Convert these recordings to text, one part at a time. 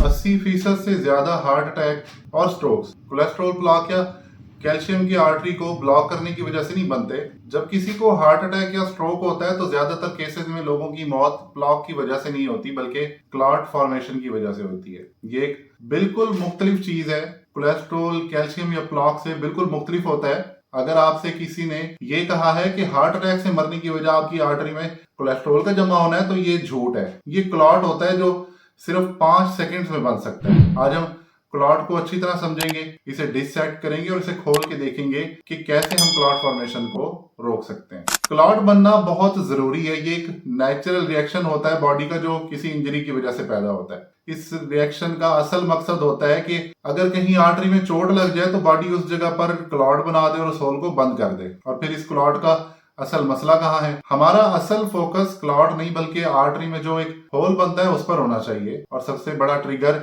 80% से ज्यादा heart attack और स्ट्रोक्स कोलेस्ट्रॉल ब्लॉक या कैल्शियम की आर्टरी को ब्लॉक करने की वजह से नहीं बनते। जब किसी को हार्ट अटैक या स्ट्रोक होता है तो ज्यादातर केसेस में लोगों की मौत ब्लॉक की वजह से नहीं होती बल्कि क्लॉट फॉर्मेशन की वजह से होती है। ये एक बिल्कुल मुख्तलिफ चीज है। कोलेस्ट्रॉल कैल्शियम या ब्लॉक से बिल्कुल मुख्तलिफ होता है। अगर आपसे किसी ने ये कहा है कि हार्ट अटैक से मरने की वजह आपकी आर्टरी में कोलेस्ट्रॉल का जमा होना है तो ये झूठ है। ये क्लॉट होता है जो सिर्फ 5 सेकंड्स में बन सकता है। आज हम क्लॉट को अच्छी तरह समझेंगे, इसे डिसेक्ट करेंगे और इसे खोल के देखेंगे कि कैसे हम क्लॉट फॉर्मेशन को रोक सकते हैं। क्लॉट बनना बहुत जरूरी है। ये एक नेचुरल रिएक्शन होता है बॉडी का जो किसी इंजरी की वजह से पैदा होता है। इस रिएक्शन का असल मकसद होता है कि अगर कहीं आर्टरी में चोट लग जाए तो बॉडी उस जगह पर क्लॉट बना दे और उस होल को बंद कर दे। और फिर इस क्लॉट का असल मसला कहाँ है? हमारा असल फोकस क्लॉट नहीं बल्कि आर्टरी में जो एक होल बनता है उस पर होना चाहिए। और सबसे बड़ा ट्रिगर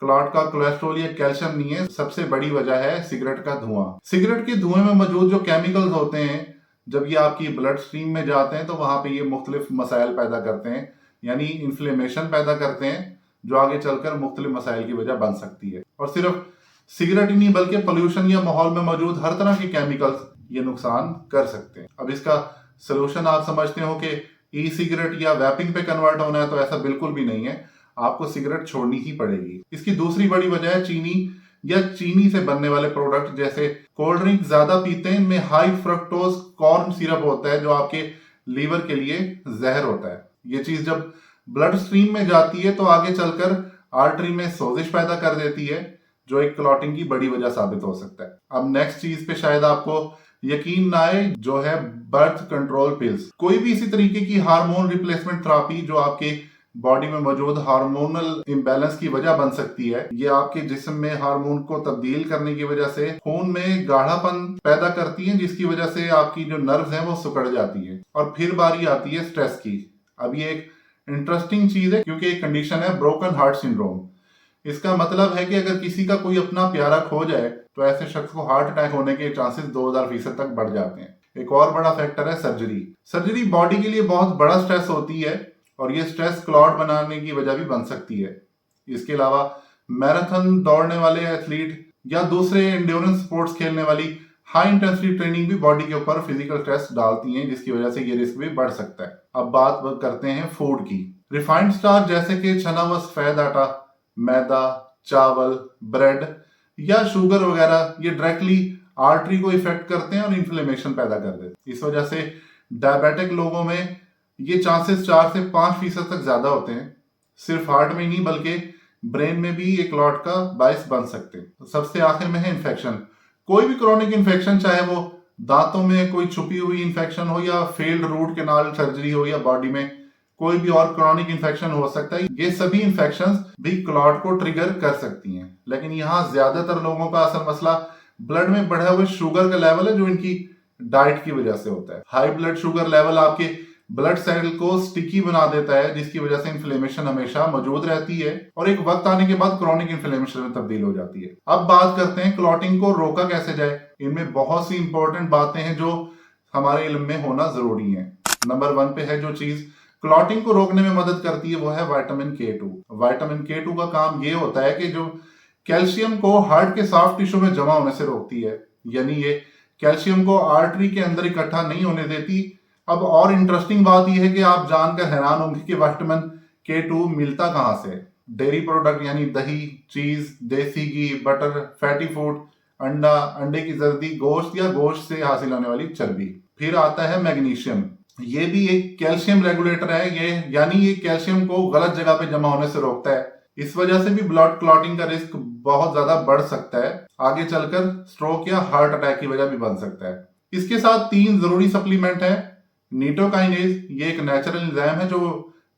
क्लॉट का कोलेस्ट्रॉल या कैल्शियम नहीं है, सबसे बड़ी वजह है सिगरेट का धुआं। सिगरेट के धुएं में मौजूद जो केमिकल्स होते हैं जब ये आपकी ब्लड स्ट्रीम में जाते हैं तो वहां पे ये मुख्तलिफ मसाइल पैदा करते हैं, यानी इन्फ्लेमेशन पैदा करते हैं जो आगे चलकर मुख्तलिफ मसाइल की वजह बन सकती है। और सिर्फ सिगरेट ही नहीं बल्कि पोल्यूशन या माहौल में मौजूद हर तरह के केमिकल्स ये नुकसान कर सकते हैं। अब इसका सोल्यूशन आप समझते हो कि ई सिगरेट या वैपिंग पे कन्वर्ट होना है, तो ऐसा बिल्कुल भी नहीं है। आपको सिगरेट छोड़नी ही पड़ेगी। इसकी दूसरी बड़ी वजह है चीनी या चीनी से बनने वाले प्रोडक्ट। जैसे कोल्ड ड्रिंक ज्यादा पीते हैं, इनमें हाई फ्रक्टोज कॉर्न सिरप होता है जो आपके लीवर के लिए जहर होता है। ये चीज जब ब्लड स्ट्रीम में जाती है तो आगे चलकर आर्टरी में सोजिश पैदा कर देती है जो एक क्लॉटिंग की बड़ी वजह साबित हो सकता है। अब नेक्स्ट चीज पे शायद आपको यकीन ना आए, जो है बर्थ कंट्रोल पिल्स। कोई भी इसी तरीके की हार्मोन रिप्लेसमेंट थेरेपी जो आपके बॉडी में मौजूद हार्मोनल इम्बैलेंस की वजह बन सकती है। ये आपके जिस्म में हार्मोन को तब्दील करने की वजह से खून में गाढ़ापन पैदा करती है जिसकी वजह से आपकी जो नर्व्स हैं वो सिकुड़ जाती है। और फिर बारी आती है स्ट्रेस की। अब ये एक इंटरेस्टिंग चीज है क्योंकि एक कंडीशन है ब्रोकन हार्ट सिंड्रोम। इसका मतलब है कि अगर किसी का कोई अपना प्यारा खो जाए तो ऐसे शख्स को हार्ट अटैक होने के चांसेस 2000% तक बढ़ जाते हैं। एक और बड़ा फैक्टर है सर्जरी। सर्जरी बॉडी के लिए बहुत बड़ा स्ट्रेस होती है और ये स्ट्रेस क्लॉट बनाने की वजह भी बन सकती है। इसके अलावा मैराथन दौड़ने वाले एथलीट या दूसरे एंड्योरेंस स्पोर्ट्स खेलने वाली हाई इंटेंसिटी ट्रेनिंग भी बॉडी के ऊपर फिजिकल स्ट्रेस डालती है जिसकी वजह से ये रिस्क भी बढ़ सकता है। अब बात करते हैं फूड की। रिफाइंड स्टार्च जैसे कि चना व सफेद आटा, मैदा, चावल, ब्रेड या शुगर वगैरह ये डायरेक्टली आर्टरी को इफेक्ट करते हैं और इन्फ्लेमेशन पैदा कर देते हैं। इस वजह से डायबिटिक लोगों में ये चांसेस 4 से 5% तक ज्यादा होते हैं। सिर्फ हार्ट में ही नहीं बल्कि ब्रेन में भी ये क्लॉट का बायस बन सकते हैं। तो सबसे आखिर में है इन्फेक्शन। कोई भी क्रोनिक इन्फेक्शन, चाहे वो दांतों में कोई छुपी हुई इन्फेक्शन हो या फेल्ड रूट कैनाल सर्जरी हो या बॉडी में कोई भी और क्रोनिक इन्फेक्शन हो सकता है, ये सभी इन्फेक्शंस भी क्लॉट को ट्रिगर कर सकती हैं। लेकिन यहाँ ज्यादातर लोगों का असल मसला ब्लड में बढ़े हुए शुगर का लेवल है जो इनकी डाइट की वजह से होता है। हाई ब्लड शुगर लेवल आपके ब्लड सेल को स्टिकी बना देता है जिसकी वजह से इन्फ्लेमेशन हमेशा मौजूद रहती है और एक वक्त आने के बाद क्रोनिक इन्फ्लेमेशन में तब्दील हो जाती है। अब बात करते हैं क्लॉटिंग को रोका कैसे जाए। इनमें बहुत सी इंपॉर्टेंट बातें हैं जो हमारे इल्म में होना जरूरी है। नंबर 1 पे है जो चीज क्लॉटिंग को रोकने में मदद करती है वो है विटामिन K2। विटामिन K2 का काम ये होता है कि जो कैल्शियम को हार्ट के सॉफ्ट टिश्यू में जमा होने से रोकती है, यानी ये कैल्शियम को आर्टरी के अंदर इकट्ठा नहीं होने देती। अब और इंटरेस्टिंग बात यह है कि आप जानकर हैरान होंगे कि विटामिन K2 मिलता कहां से। डेयरी प्रोडक्ट यानी दही, चीज, देसी घी, बटर, फैटी फूड, अंडा, अंडे की जर्दी, गोश्त या गोश्त से हासिल होने वाली चर्बी। फिर आता है मैग्नीशियम। ये भी एक कैल्शियम रेगुलेटर है, यानी ये कैल्शियम को गलत जगह पे जमा होने से रोकता है। इस वजह से भी ब्लड क्लॉटिंग का रिस्क बहुत ज्यादा बढ़ सकता है, आगे चलकर स्ट्रोक या हार्ट अटैक की वजह भी बन सकता है। इसके साथ 3 जरूरी सप्लीमेंट है। नीटोकाइनेज, ये एक नेचुरल एंजाइम है जो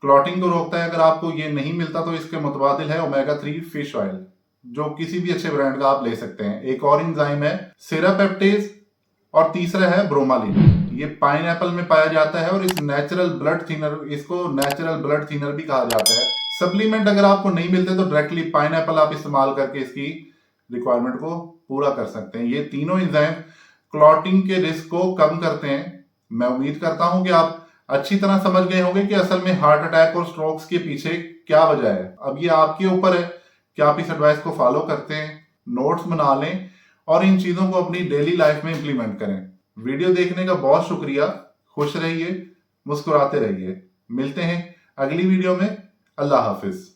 क्लॉटिंग को रोकता है। अगर आपको ये नहीं मिलता तो इसके मुतबादिल है ओमेगा 3 फिश ऑयल जो किसी भी अच्छे ब्रांड का आप ले सकते हैं। एक और एंजाइम है सेरापेप्टेज और तीसरा है ब्रोमालिन। ये पाइनएप्पल में पाया जाता है और इसको नेचुरल ब्लड थिनर भी कहा जाता है। सप्लीमेंट अगर आपको नहीं मिलते तो डायरेक्टली पाइनएप्पल आप इस्तेमाल करके इसकी रिक्वायरमेंट को पूरा कर सकते हैं। ये तीनों एंजाइम क्लॉटिंग के रिस्क को कम करते हैं। मैं उम्मीद करता हूं कि आप अच्छी तरह समझ गए होंगे कि असल में हार्ट अटैक और स्ट्रोक्स के पीछे क्या वजह है। अब ये आपके ऊपर है क्या आप इस एडवाइस को फॉलो करते हैं? नोट्स बना लें और इन चीजों को अपनी डेली लाइफ में इंप्लीमेंट करें। वीडियो देखने का बहुत शुक्रिया। खुश रहिए, मुस्कुराते रहिए। मिलते हैं अगली वीडियो में। अल्लाह हाफिज।